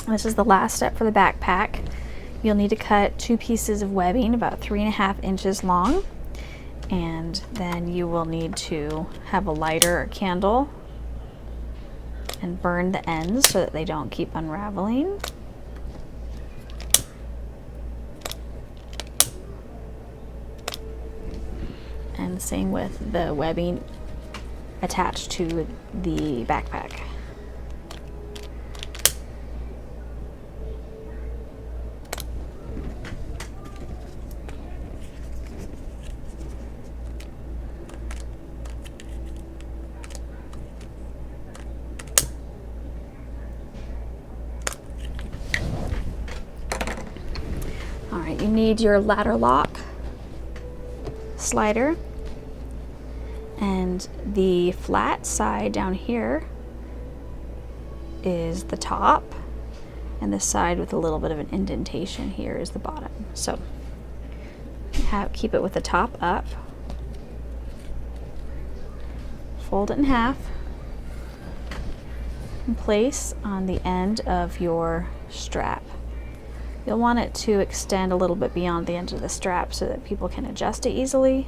This is the last step for the backpack. You'll need to cut 2 pieces of webbing about 3.5 inches long, and then you will need to have a lighter or candle and burn the ends so that they don't keep unraveling. And same with the webbing attached to the backpack. All right, you need your ladder lock slider, and the flat side down here is the top, and the side with a little bit of an indentation here is the bottom. So keep it with the top up, fold it in half, and place on the end of your strap. You'll want it to extend a little bit beyond the end of the strap so that people can adjust it easily,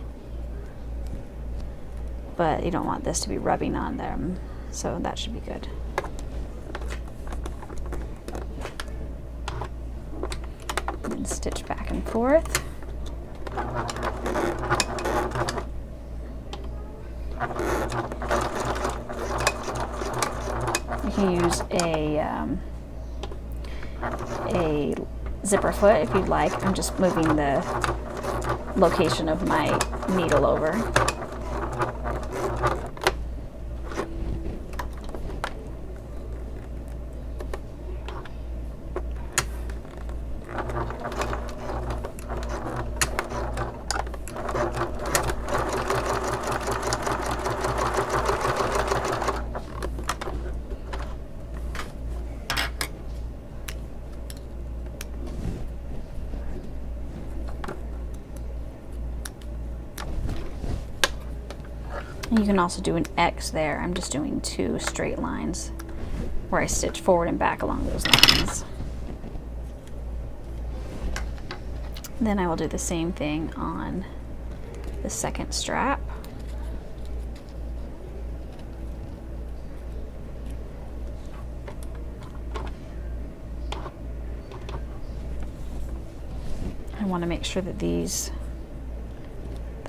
but you don't want this to be rubbing on them, so that should be good. And stitch back and forth. You can use a zipper foot if you'd like. I'm just moving the location of my needle over. You can also do an X there. I'm just doing 2 straight lines where I stitch forward and back along those lines. Then I will do the same thing on the second strap. I want to make sure that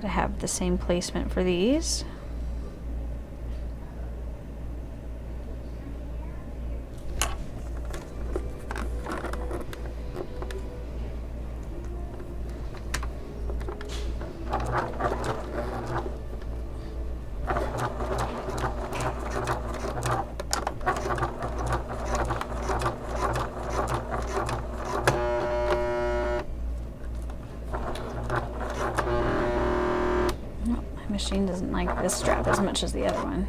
I have the same placement for these. Machine doesn't like this strap as much as the other one.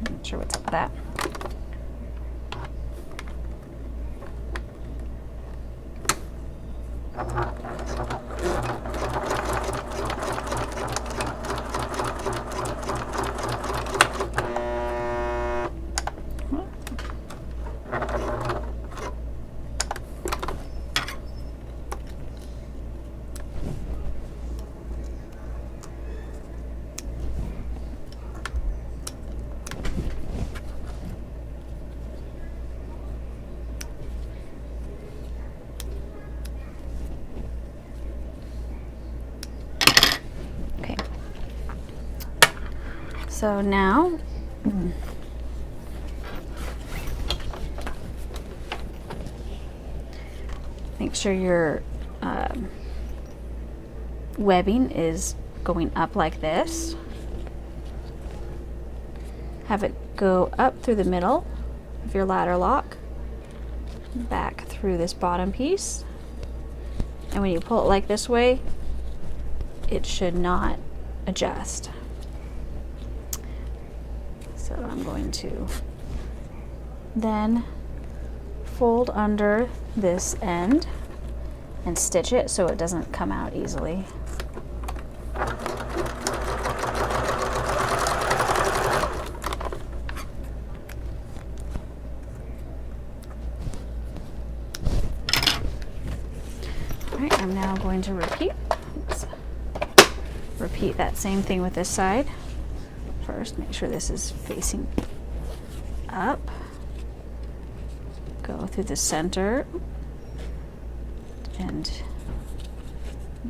I'm not sure what's up with that. So now, make sure your webbing is going up like this. Have it go up through the middle of your ladder lock, back through this bottom piece, and when you pull it like this way, it should not adjust. So I'm going to then fold under this end and stitch it so it doesn't come out easily. now going to repeat. Oops. Repeat that same thing with this side. First, make sure this is facing up. Go through the center and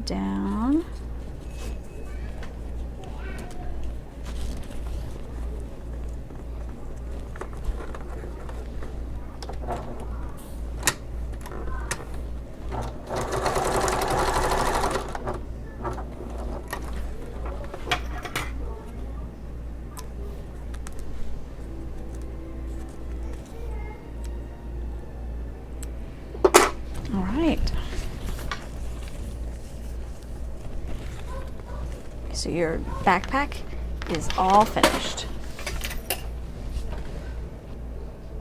down. All right. So your backpack is all finished.